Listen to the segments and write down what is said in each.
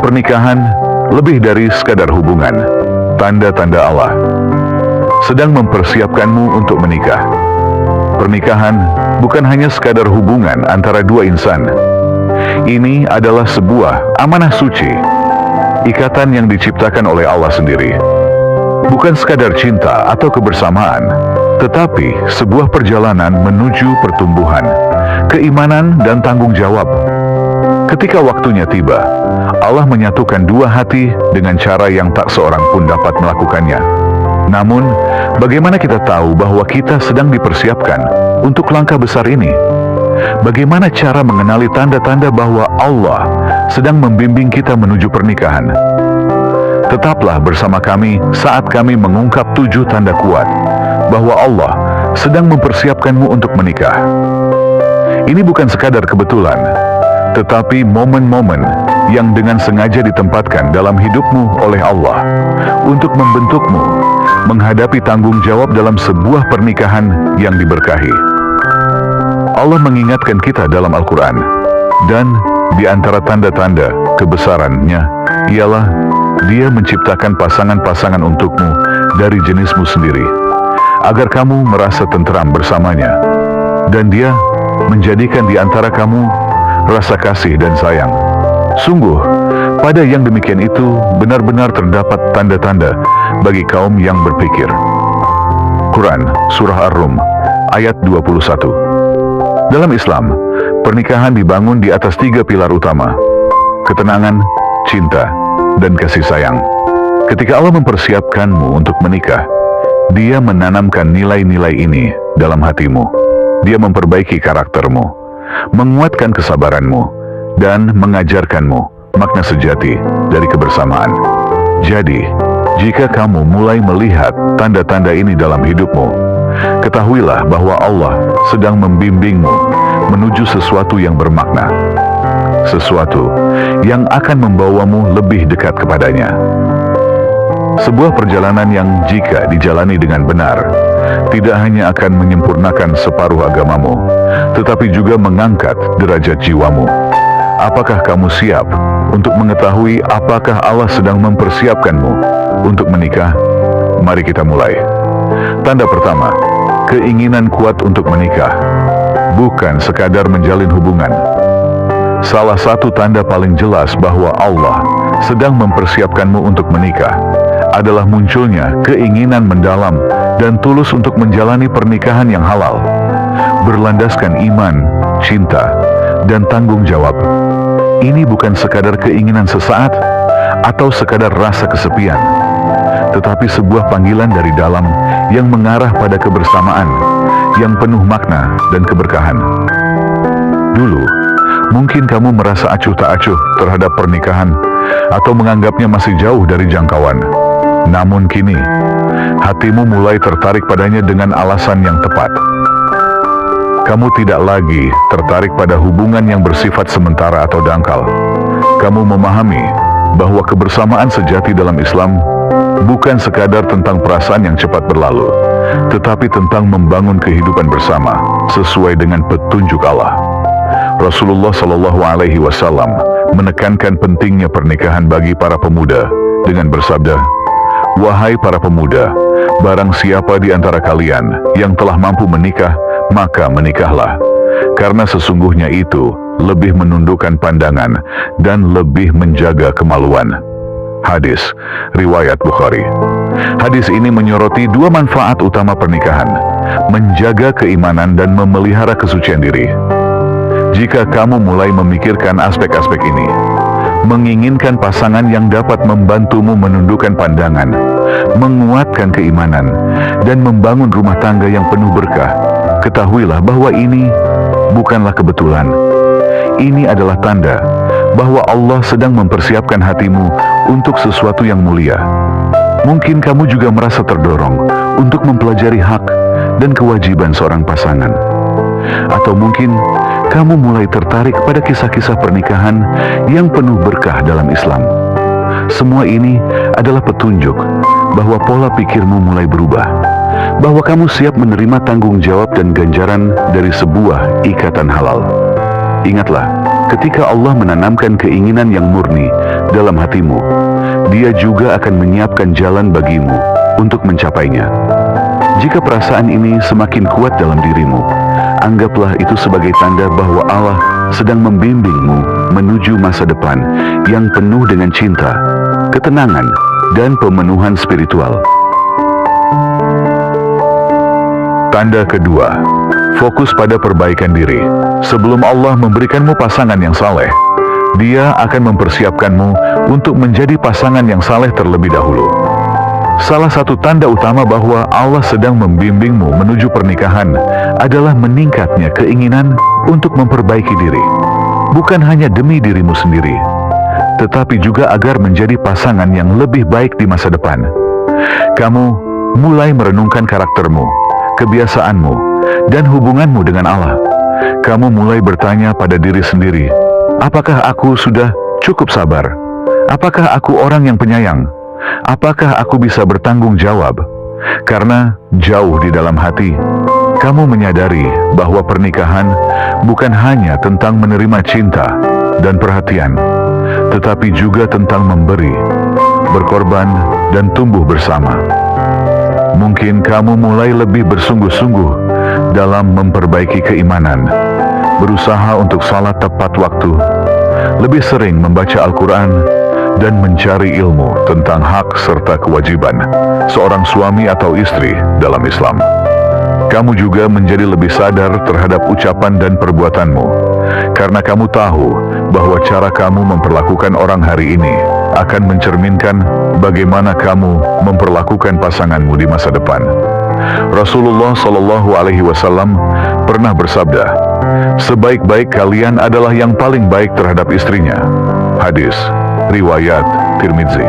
Pernikahan lebih dari sekadar hubungan. Tanda-tanda Allah sedang mempersiapkanmu untuk menikah. Pernikahan bukan hanya sekadar hubungan antara dua insan. Ini adalah sebuah amanah suci, ikatan yang diciptakan oleh Allah sendiri. Bukan sekadar cinta atau kebersamaan, tetapi sebuah perjalanan menuju pertumbuhan, keimanan, dan tanggung jawab. Ketika waktunya tiba, Allah menyatukan dua hati dengan cara yang tak seorang pun dapat melakukannya. Namun, bagaimana kita tahu bahwa kita sedang dipersiapkan untuk langkah besar ini? Bagaimana cara mengenali tanda-tanda bahwa Allah sedang membimbing kita menuju pernikahan? Tetaplah bersama kami saat kami mengungkap 7 tanda kuat bahwa Allah sedang mempersiapkanmu untuk menikah. Ini bukan sekadar kebetulan, tetapi momen-momen yang dengan sengaja ditempatkan dalam hidupmu oleh Allah untuk membentukmu menghadapi tanggung jawab dalam sebuah pernikahan yang diberkahi. Allah mengingatkan kita dalam Al-Quran, dan di antara tanda-tanda kebesarannya ialah Dia menciptakan pasangan-pasangan untukmu dari jenismu sendiri, agar kamu merasa tenteram bersamanya, dan Dia menjadikan di antara kamu rasa kasih dan sayang. Sungguh, pada yang demikian itu benar-benar terdapat tanda-tanda bagi kaum yang berpikir. Quran, Surah Ar-Rum, ayat 21. Dalam Islam, pernikahan dibangun di atas 3 pilar utama: ketenangan, cinta, dan kasih sayang. Ketika Allah mempersiapkanmu untuk menikah, Dia menanamkan nilai-nilai ini dalam hatimu. Dia memperbaiki karaktermu, menguatkan kesabaranmu, dan mengajarkanmu makna sejati dari kebersamaan. Jadi, jika kamu mulai melihat tanda-tanda ini dalam hidupmu, ketahuilah bahwa Allah sedang membimbingmu menuju sesuatu yang bermakna, sesuatu yang akan membawamu lebih dekat kepadanya. Sebuah perjalanan yang jika dijalani dengan benar, tidak hanya akan menyempurnakan separuh agamamu, tetapi juga mengangkat derajat jiwamu. Apakah kamu siap untuk mengetahui apakah Allah sedang mempersiapkanmu untuk menikah? Mari kita mulai. Tanda pertama, keinginan kuat untuk menikah, bukan sekadar menjalin hubungan. Salah satu tanda paling jelas bahwa Allah sedang mempersiapkanmu untuk menikah adalah munculnya keinginan mendalam dan tulus untuk menjalani pernikahan yang halal, berlandaskan iman, cinta, dan tanggung jawab. Ini bukan sekadar keinginan sesaat atau sekadar rasa kesepian, tetapi sebuah panggilan dari dalam yang mengarah pada kebersamaan yang penuh makna dan keberkahan. Dulu, mungkin kamu merasa acuh tak acuh terhadap pernikahan atau menganggapnya masih jauh dari jangkauan. Namun kini, hatimu mulai tertarik padanya dengan alasan yang tepat. Kamu tidak lagi tertarik pada hubungan yang bersifat sementara atau dangkal. Kamu memahami bahwa kebersamaan sejati dalam Islam bukan sekadar tentang perasaan yang cepat berlalu, tetapi tentang membangun kehidupan bersama sesuai dengan petunjuk Allah. Rasulullah Shallallahu Alaihi Wasallam menekankan pentingnya pernikahan bagi para pemuda dengan bersabda, "Wahai para pemuda, barang siapa di antara kalian yang telah mampu menikah, maka menikahlah, karena sesungguhnya itu lebih menundukkan pandangan dan lebih menjaga kemaluan." Hadis riwayat Bukhari. Hadis ini menyoroti 2 manfaat utama pernikahan: menjaga keimanan dan memelihara kesucian diri. Jika kamu mulai memikirkan aspek-aspek ini, menginginkan pasangan yang dapat membantumu menundukkan pandangan, menguatkan keimanan, dan membangun rumah tangga yang penuh berkah, ketahuilah bahwa ini bukanlah kebetulan. Ini adalah tanda bahwa Allah sedang mempersiapkan hatimu untuk sesuatu yang mulia. Mungkin kamu juga merasa terdorong untuk mempelajari hak dan kewajiban seorang pasangan. Atau mungkin kamu mulai tertarik pada kisah-kisah pernikahan yang penuh berkah dalam Islam. Semua ini adalah petunjuk bahwa pola pikirmu mulai berubah, bahwa kamu siap menerima tanggung jawab dan ganjaran dari sebuah ikatan halal. Ingatlah, ketika Allah menanamkan keinginan yang murni dalam hatimu, Dia juga akan menyiapkan jalan bagimu untuk mencapainya. Jika perasaan ini semakin kuat dalam dirimu, anggaplah itu sebagai tanda bahwa Allah sedang membimbingmu menuju masa depan yang penuh dengan cinta, ketenangan, dan pemenuhan spiritual. Tanda kedua, fokus pada perbaikan diri. Sebelum Allah memberikanmu pasangan yang saleh, Dia akan mempersiapkanmu untuk menjadi pasangan yang saleh terlebih dahulu. Salah satu tanda utama bahwa Allah sedang membimbingmu menuju pernikahan adalah meningkatnya keinginan untuk memperbaiki diri. Bukan hanya demi dirimu sendiri, tetapi juga agar menjadi pasangan yang lebih baik di masa depan. Kamu mulai merenungkan karaktermu, kebiasaanmu, dan hubunganmu dengan Allah. Kamu mulai bertanya pada diri sendiri, apakah aku sudah cukup sabar? Apakah aku orang yang penyayang? Apakah aku bisa bertanggung jawab? Karena jauh di dalam hati, kamu menyadari bahwa pernikahan bukan hanya tentang menerima cinta dan perhatian, tetapi juga tentang memberi, berkorban, dan tumbuh bersama. Mungkin kamu mulai lebih bersungguh-sungguh dalam memperbaiki keimanan, berusaha untuk salat tepat waktu, lebih sering membaca Al-Quran, dan mencari ilmu tentang hak serta kewajiban seorang suami atau istri dalam Islam. Kamu juga menjadi lebih sadar terhadap ucapan dan perbuatanmu, karena kamu tahu bahwa cara kamu memperlakukan orang hari ini akan mencerminkan bagaimana kamu memperlakukan pasanganmu di masa depan. Rasulullah Shallallahu Alaihi Wasallam pernah bersabda, sebaik-baik kalian adalah yang paling baik terhadap istrinya. Hadis riwayat Tirmidzi.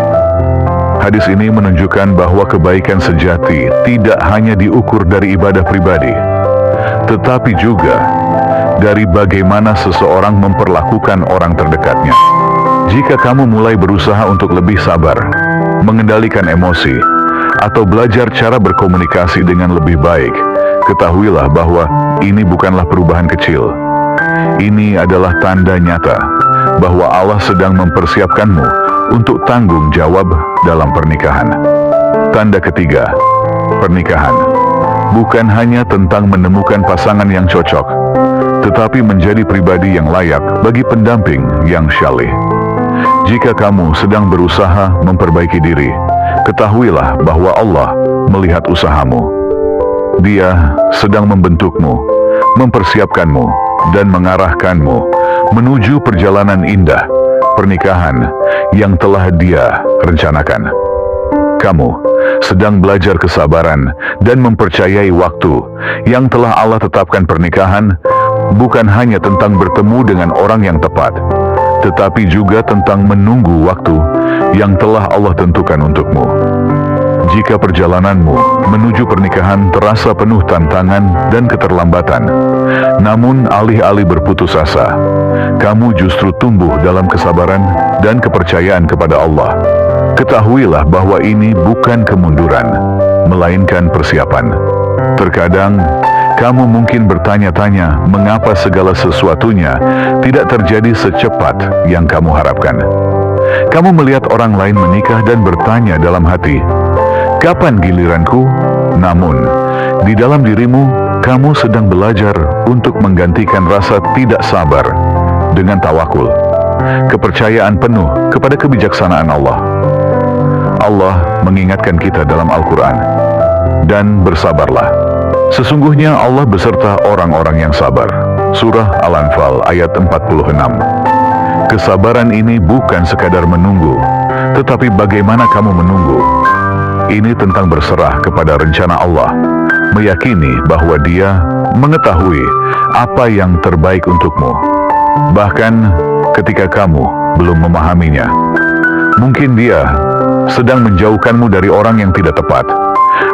Hadis ini menunjukkan bahwa kebaikan sejati tidak hanya diukur dari ibadah pribadi, tetapi juga dari bagaimana seseorang memperlakukan orang terdekatnya. Jika kamu mulai berusaha untuk lebih sabar, mengendalikan emosi, atau belajar cara berkomunikasi dengan lebih baik, ketahuilah bahwa ini bukanlah perubahan kecil. Ini adalah tanda nyata bahwa Allah sedang mempersiapkanmu untuk tanggung jawab dalam pernikahan. Tanda ketiga, pernikahan bukan hanya tentang menemukan pasangan yang cocok, tetapi menjadi pribadi yang layak bagi pendamping yang syalih. Jika kamu sedang berusaha memperbaiki diri, ketahuilah bahwa Allah melihat usahamu. Dia sedang membentukmu, mempersiapkanmu, dan mengarahkanmu menuju perjalanan indah pernikahan yang telah Dia rencanakan. Kamu sedang belajar kesabaran dan mempercayai waktu yang telah Allah tetapkan. Pernikahan bukan hanya tentang bertemu dengan orang yang tepat, tetapi juga tentang menunggu waktu yang telah Allah tentukan untukmu. Jika perjalananmu menuju pernikahan terasa penuh tantangan dan keterlambatan, namun alih-alih berputus asa, kamu justru tumbuh dalam kesabaran dan kepercayaan kepada Allah. Ketahuilah bahwa ini bukan kemunduran, melainkan persiapan. Terkadang, kamu mungkin bertanya-tanya mengapa segala sesuatunya tidak terjadi secepat yang kamu harapkan. Kamu melihat orang lain menikah dan bertanya dalam hati, kapan giliranku? Namun, di dalam dirimu, kamu sedang belajar untuk menggantikan rasa tidak sabar dengan tawakul, kepercayaan penuh kepada kebijaksanaan Allah. Allah mengingatkan kita dalam Al-Quran, dan bersabarlah. Sesungguhnya Allah beserta orang-orang yang sabar. Surah Al-Anfal ayat 46. Kesabaran ini bukan sekadar menunggu, tetapi bagaimana kamu menunggu. Ini tentang berserah kepada rencana Allah, meyakini bahwa Dia mengetahui apa yang terbaik untukmu, bahkan ketika kamu belum memahaminya. Mungkin Dia sedang menjauhkanmu dari orang yang tidak tepat,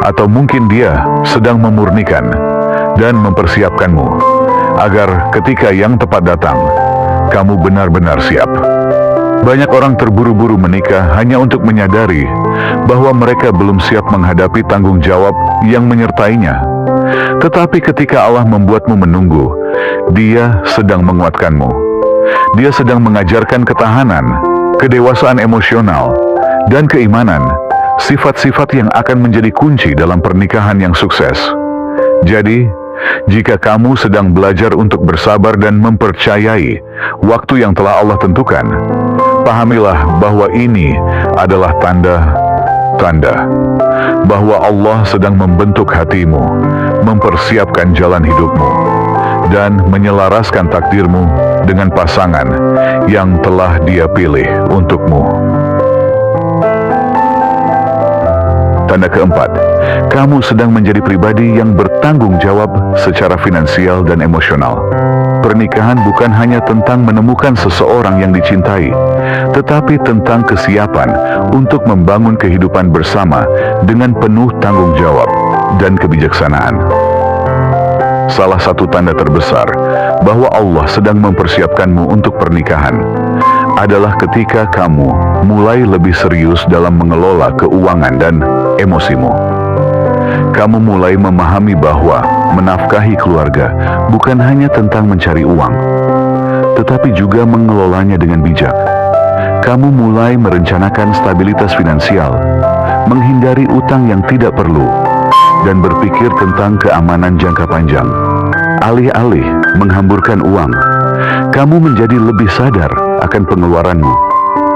atau mungkin Dia sedang memurnikan dan mempersiapkanmu agar ketika yang tepat datang, kamu benar-benar siap. Banyak orang terburu-buru menikah hanya untuk menyadari bahwa mereka belum siap menghadapi tanggung jawab yang menyertainya. Tetapi ketika Allah membuatmu menunggu, Dia sedang menguatkanmu. Dia sedang mengajarkan ketahanan, kedewasaan emosional, dan keimanan, sifat-sifat yang akan menjadi kunci dalam pernikahan yang sukses. Jadi, jika kamu sedang belajar untuk bersabar dan mempercayai waktu yang telah Allah tentukan, pahamilah bahwa ini adalah tanda bahwa Allah sedang membentuk hatimu, mempersiapkan jalan hidupmu, dan menyelaraskan takdirmu dengan pasangan yang telah Dia pilih untukmu. Tanda keempat, kamu sedang menjadi pribadi yang bertanggung jawab secara finansial dan emosional. Pernikahan bukan hanya tentang menemukan seseorang yang dicintai, tetapi tentang kesiapan untuk membangun kehidupan bersama dengan penuh tanggung jawab dan kebijaksanaan. Salah satu tanda terbesar bahwa Allah sedang mempersiapkanmu untuk pernikahan adalah ketika kamu mulai lebih serius dalam mengelola keuangan dan emosimu. Kamu mulai memahami bahwa menafkahi keluarga bukan hanya tentang mencari uang, tetapi juga mengelolanya dengan bijak. Kamu mulai merencanakan stabilitas finansial, menghindari utang yang tidak perlu, dan berpikir tentang keamanan jangka panjang. Alih-alih menghamburkan uang, kamu menjadi lebih sadar akan pengeluaranmu,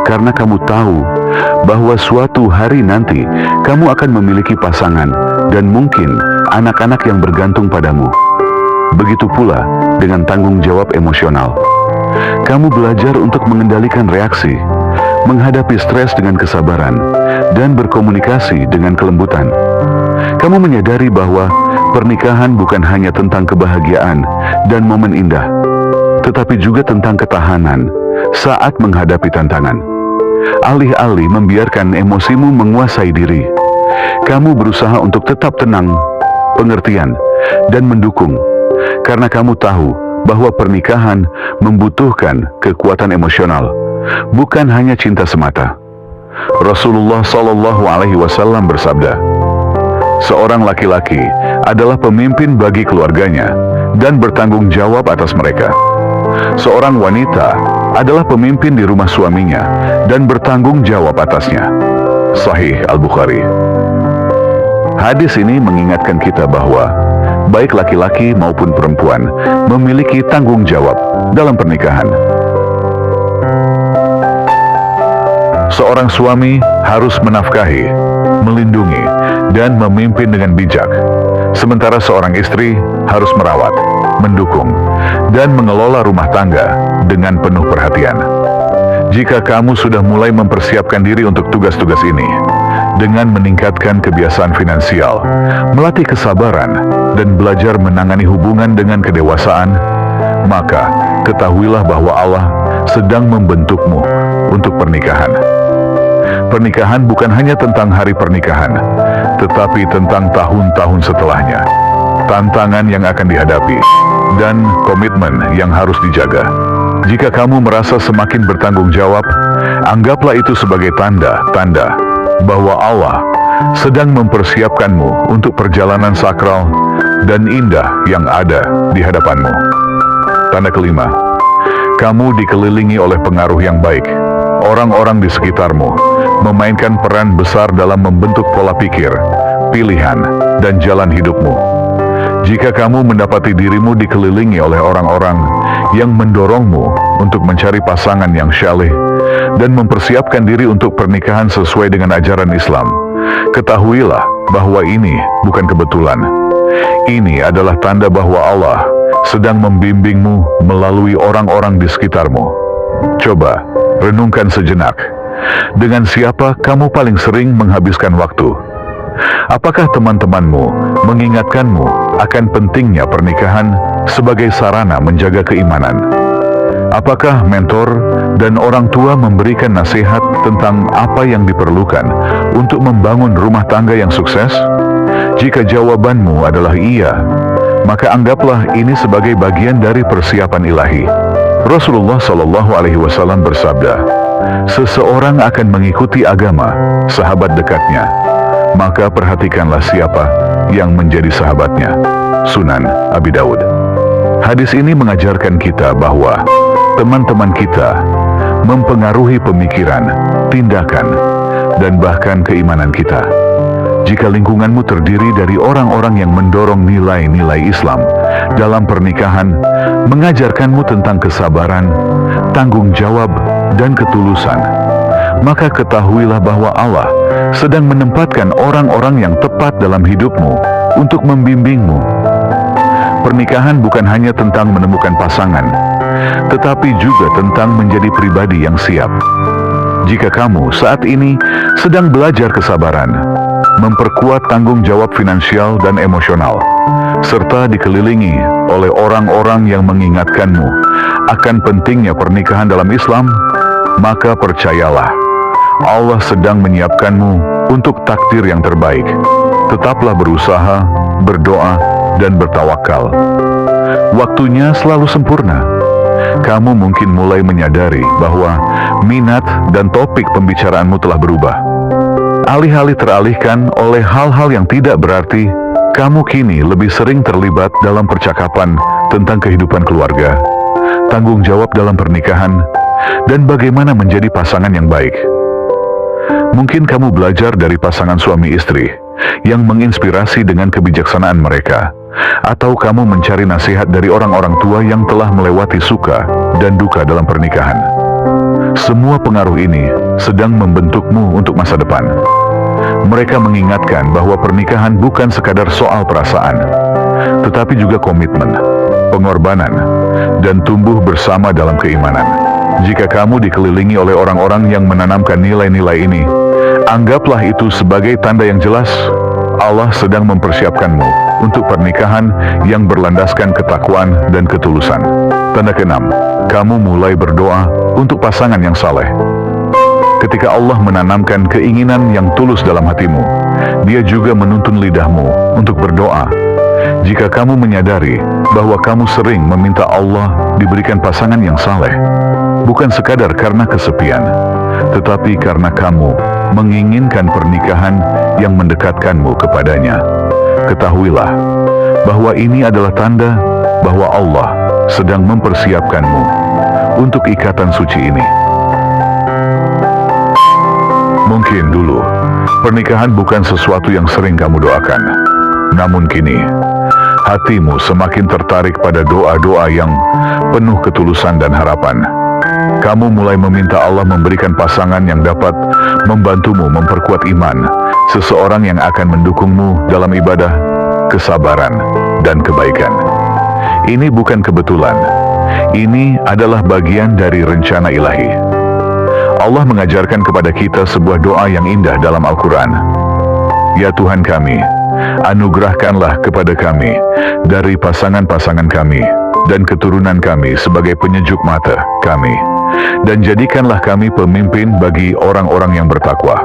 karena kamu tahu bahwa suatu hari nanti kamu akan memiliki pasangan dan mungkin anak-anak yang bergantung padamu. Begitu pula dengan tanggung jawab emosional. Kamu belajar untuk mengendalikan reaksi, menghadapi stres dengan kesabaran, dan berkomunikasi dengan kelembutan. Kamu menyadari bahwa pernikahan bukan hanya tentang kebahagiaan dan momen indah, tetapi juga tentang ketahanan saat menghadapi tantangan. Alih-alih membiarkan emosimu menguasai diri, kamu berusaha untuk tetap tenang, pengertian, dan mendukung, karena kamu tahu bahwa pernikahan membutuhkan kekuatan emosional, bukan hanya cinta semata. Rasulullah SAW bersabda, seorang laki-laki adalah pemimpin bagi keluarganya dan bertanggung jawab atas mereka. Seorang wanita adalah pemimpin di rumah suaminya dan bertanggung jawab atasnya. Sahih Al-Bukhari. Hadis ini mengingatkan kita bahwa baik laki-laki maupun perempuan memiliki tanggung jawab dalam pernikahan. Seorang suami harus menafkahi, melindungi, dan memimpin dengan bijak, sementara seorang istri harus merawat, mendukung, dan mengelola rumah tangga dengan penuh perhatian. Jika kamu sudah mulai mempersiapkan diri untuk tugas-tugas ini, dengan meningkatkan kebiasaan finansial, melatih kesabaran, dan belajar menangani hubungan dengan kedewasaan, maka ketahuilah bahwa Allah sedang membentukmu untuk pernikahan. Pernikahan bukan hanya tentang hari pernikahan, tetapi tentang tahun-tahun setelahnya, tantangan yang akan dihadapi, dan komitmen yang harus dijaga. Jika kamu merasa semakin bertanggung jawab, anggaplah itu sebagai tanda bahwa Allah sedang mempersiapkanmu untuk perjalanan sakral dan indah yang ada di hadapanmu. Tanda kelima, kamu dikelilingi oleh pengaruh yang baik. Orang-orang di sekitarmu memainkan peran besar dalam membentuk pola pikir, pilihan, dan jalan hidupmu. Jika kamu mendapati dirimu dikelilingi oleh orang-orang yang mendorongmu untuk mencari pasangan yang syaleh dan mempersiapkan diri untuk pernikahan sesuai dengan ajaran Islam, ketahuilah bahwa ini bukan kebetulan. Ini adalah tanda bahwa Allah sedang membimbingmu melalui orang-orang di sekitarmu. Coba renungkan sejenak. Dengan siapa kamu paling sering menghabiskan waktu? Apakah teman-temanmu mengingatkanmu akan pentingnya pernikahan sebagai sarana menjaga keimanan? Apakah mentor dan orang tua memberikan nasihat tentang apa yang diperlukan untuk membangun rumah tangga yang sukses? Jika jawabanmu adalah iya, maka anggaplah ini sebagai bagian dari persiapan ilahi. Rasulullah SAW bersabda, seseorang akan mengikuti agama sahabat dekatnya, maka perhatikanlah siapa yang menjadi sahabatnya. Sunan Abi Daud. Hadis ini mengajarkan kita bahwa teman-teman kita mempengaruhi pemikiran, tindakan, dan bahkan keimanan kita. Jika lingkunganmu terdiri dari orang-orang yang mendorong nilai-nilai Islam dalam pernikahan, mengajarkanmu tentang kesabaran, tanggung jawab, dan ketulusan, maka ketahuilah bahwa Allah sedang menempatkan orang-orang yang tepat dalam hidupmu untuk membimbingmu. Pernikahan bukan hanya tentang menemukan pasangan, tetapi juga tentang menjadi pribadi yang siap. Jika kamu saat ini sedang belajar kesabaran, memperkuat tanggung jawab finansial dan emosional, serta dikelilingi oleh orang-orang yang mengingatkanmu akan pentingnya pernikahan dalam Islam, maka percayalah, Allah sedang menyiapkanmu untuk takdir yang terbaik. Tetaplah berusaha, berdoa, dan bertawakal. Waktunya selalu sempurna. Kamu mungkin mulai menyadari bahwa minat dan topik pembicaraanmu telah berubah. Alih-alih teralihkan oleh hal-hal yang tidak berarti, kamu kini lebih sering terlibat dalam percakapan tentang kehidupan keluarga, tanggung jawab dalam pernikahan, dan bagaimana menjadi pasangan yang baik. Mungkin kamu belajar dari pasangan suami istri yang menginspirasi dengan kebijaksanaan mereka, atau kamu mencari nasihat dari orang-orang tua yang telah melewati suka dan duka dalam pernikahan. Semua pengaruh ini sedang membentukmu untuk masa depan. Mereka mengingatkan bahwa pernikahan bukan sekadar soal perasaan, tetapi juga komitmen, pengorbanan, dan tumbuh bersama dalam keimanan. Jika kamu dikelilingi oleh orang-orang yang menanamkan nilai-nilai ini, anggaplah itu sebagai tanda yang jelas Allah sedang mempersiapkanmu untuk pernikahan yang berlandaskan ketakwaan dan ketulusan. Tanda keenam, kamu mulai berdoa untuk pasangan yang saleh. Ketika Allah menanamkan keinginan yang tulus dalam hatimu, Dia juga menuntun lidahmu untuk berdoa. Jika kamu menyadari bahwa kamu sering meminta Allah diberikan pasangan yang saleh, bukan sekadar karena kesepian, tetapi karena kamu menginginkan pernikahan yang mendekatkanmu kepadanya, ketahuilah bahwa ini adalah tanda bahwa Allah sedang mempersiapkanmu untuk ikatan suci ini. Mungkin dulu pernikahan bukan sesuatu yang sering kamu doakan, namun kini hatimu semakin tertarik pada doa-doa yang penuh ketulusan dan harapan. Kamu mulai meminta Allah memberikan pasangan yang dapat membantumu memperkuat iman, seseorang yang akan mendukungmu dalam ibadah, kesabaran, dan kebaikan. Ini bukan kebetulan. Ini adalah bagian dari rencana ilahi. Allah mengajarkan kepada kita sebuah doa yang indah dalam Al-Quran. Ya Tuhan kami, anugerahkanlah kepada kami dari pasangan-pasangan kami dan keturunan kami sebagai penyejuk mata kami, dan jadikanlah kami pemimpin bagi orang-orang yang bertakwa.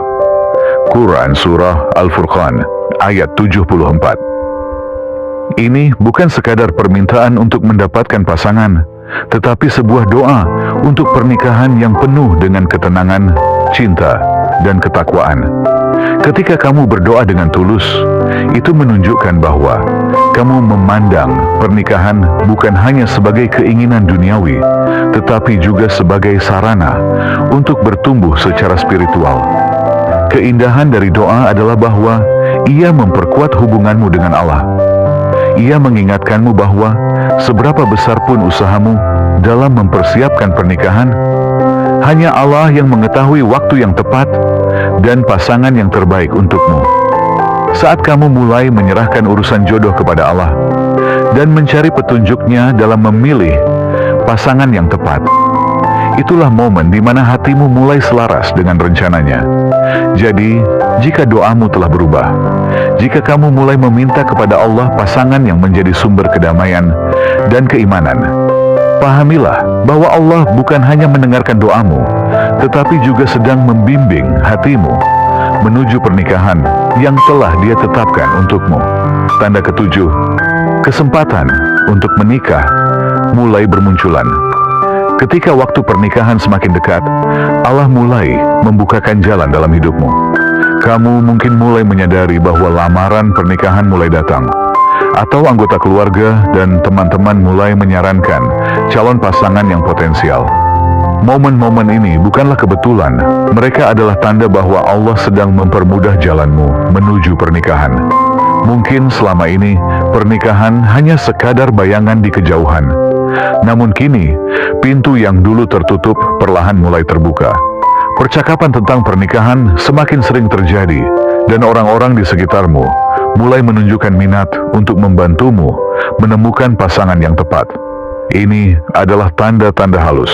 Quran Surah Al-Furqan ayat 74. Ini bukan sekadar permintaan untuk mendapatkan pasangan, tetapi sebuah doa untuk pernikahan yang penuh dengan ketenangan, cinta, dan ketakwaan. Ketika kamu berdoa dengan tulus, itu menunjukkan bahwa kamu memandang pernikahan bukan hanya sebagai keinginan duniawi, tetapi juga sebagai sarana untuk bertumbuh secara spiritual. Keindahan dari doa adalah bahwa ia memperkuat hubunganmu dengan Allah. Ia mengingatkanmu bahwa seberapa besar pun usahamu dalam mempersiapkan pernikahan, hanya Allah yang mengetahui waktu yang tepat dan pasangan yang terbaik untukmu. Saat kamu mulai menyerahkan urusan jodoh kepada Allah dan mencari petunjuknya dalam memilih pasangan yang tepat, itulah momen di mana hatimu mulai selaras dengan rencananya. Jadi, jika doamu telah berubah, jika kamu mulai meminta kepada Allah pasangan yang menjadi sumber kedamaian dan keimanan, pahamilah bahwa Allah bukan hanya mendengarkan doamu, tetapi juga sedang membimbing hatimu menuju pernikahan yang telah Dia tetapkan untukmu. Tanda ketujuh, kesempatan untuk menikah mulai bermunculan. Ketika waktu pernikahan semakin dekat, Allah mulai membukakan jalan dalam hidupmu. Kamu mungkin mulai menyadari bahwa lamaran pernikahan mulai datang. atau anggota keluarga dan teman-teman mulai menyarankan calon pasangan yang potensial. Momen-momen ini bukanlah kebetulan, mereka adalah tanda bahwa Allah sedang mempermudah jalanmu menuju pernikahan. Mungkin selama ini, pernikahan hanya sekadar bayangan di kejauhan. Namun kini, pintu yang dulu tertutup perlahan mulai terbuka. Percakapan tentang pernikahan semakin sering terjadi, dan orang-orang di sekitarmu mulai menunjukkan minat untuk membantumu menemukan pasangan yang tepat. Ini adalah tanda-tanda halus,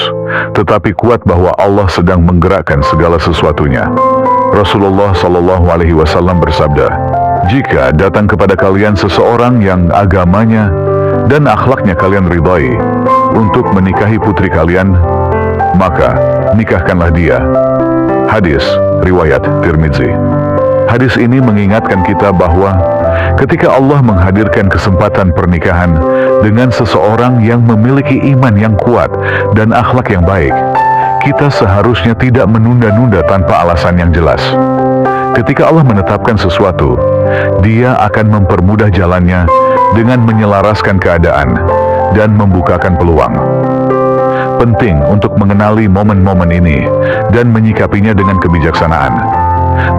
tetapi kuat bahwa Allah sedang menggerakkan segala sesuatunya. Rasulullah SAW bersabda, "Jika datang kepada kalian seseorang yang agamanya dan akhlaknya kalian ridhai untuk menikahi putri kalian, maka nikahkanlah dia." Hadis riwayat Tirmidzi. Hadis ini mengingatkan kita bahwa ketika Allah menghadirkan kesempatan pernikahan dengan seseorang yang memiliki iman yang kuat dan akhlak yang baik, kita seharusnya tidak menunda-nunda tanpa alasan yang jelas. Ketika Allah menetapkan sesuatu, Dia akan mempermudah jalannya dengan menyelaraskan keadaan dan membukakan peluang. Penting untuk mengenali momen-momen ini dan menyikapinya dengan kebijaksanaan.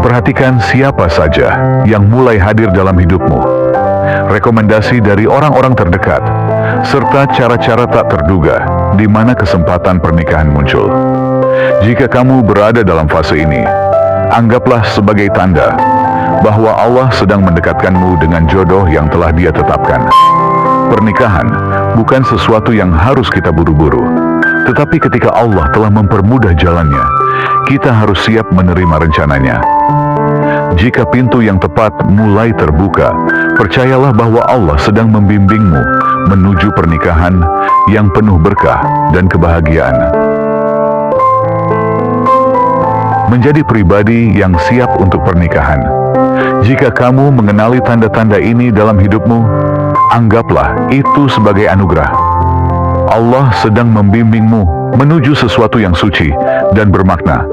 Perhatikan siapa saja yang mulai hadir dalam hidupmu, rekomendasi dari orang-orang terdekat, serta cara-cara tak terduga di mana kesempatan pernikahan muncul. Jika kamu berada dalam fase ini, anggaplah sebagai tanda bahwa Allah sedang mendekatkanmu dengan jodoh yang telah Dia tetapkan. Pernikahan bukan sesuatu yang harus kita buru-buru, tetapi ketika Allah telah mempermudah jalannya, kita harus siap menerima rencananya. Jika pintu yang tepat mulai terbuka, percayalah bahwa Allah sedang membimbingmu menuju pernikahan yang penuh berkah dan kebahagiaan. Menjadi pribadi yang siap untuk pernikahan. Jika kamu mengenali tanda-tanda ini dalam hidupmu, anggaplah itu sebagai anugerah. Allah sedang membimbingmu menuju sesuatu yang suci dan bermakna.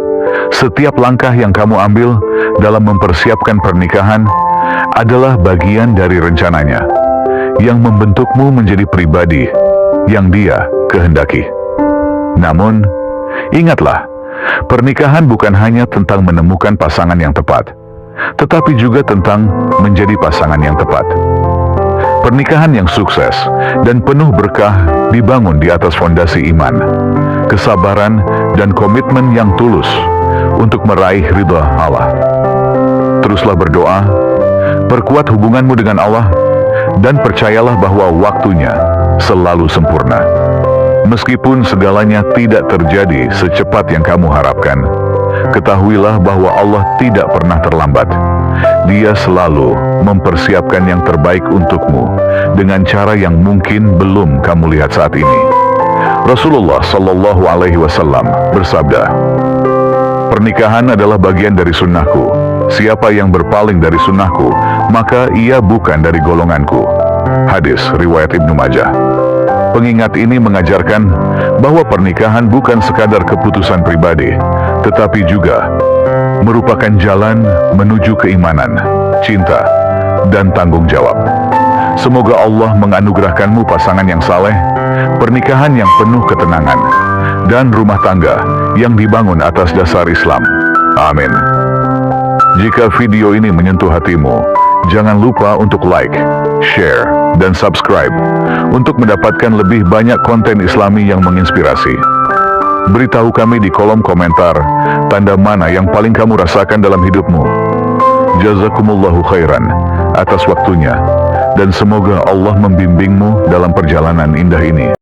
Setiap langkah yang kamu ambil dalam mempersiapkan pernikahan adalah bagian dari rencananya yang membentukmu menjadi pribadi yang Dia kehendaki. Namun, ingatlah, pernikahan bukan hanya tentang menemukan pasangan yang tepat, tetapi juga tentang menjadi pasangan yang tepat. Pernikahan yang sukses dan penuh berkah dibangun di atas fondasi iman, kesabaran, dan komitmen yang tulus untuk meraih ridha Allah. Teruslah berdoa, perkuat hubunganmu dengan Allah, dan percayalah bahwa waktunya selalu sempurna. Meskipun segalanya tidak terjadi secepat yang kamu harapkan, ketahuilah bahwa Allah tidak pernah terlambat. Dia selalu mempersiapkan yang terbaik untukmu dengan cara yang mungkin belum kamu lihat saat ini. Rasulullah SAW bersabda, "Pernikahan adalah bagian dari sunnahku. Siapa yang berpaling dari sunnahku, maka ia bukan dari golonganku." Hadis riwayat Ibnu Majah. Pengingat ini mengajarkan bahwa pernikahan bukan sekadar keputusan pribadi, tetapi juga merupakan jalan menuju keimanan, cinta, dan tanggung jawab. Semoga Allah menganugerahkanmu pasangan yang saleh, pernikahan yang penuh ketenangan, dan rumah tangga yang dibangun atas dasar Islam. Amin. Jika video ini menyentuh hatimu, jangan lupa untuk like, share, dan subscribe untuk mendapatkan lebih banyak konten Islami yang menginspirasi. Beritahu kami di kolom komentar tanda mana yang paling kamu rasakan dalam hidupmu. Jazakumullahu khairan atas waktunya, dan semoga Allah membimbingmu dalam perjalanan indah ini.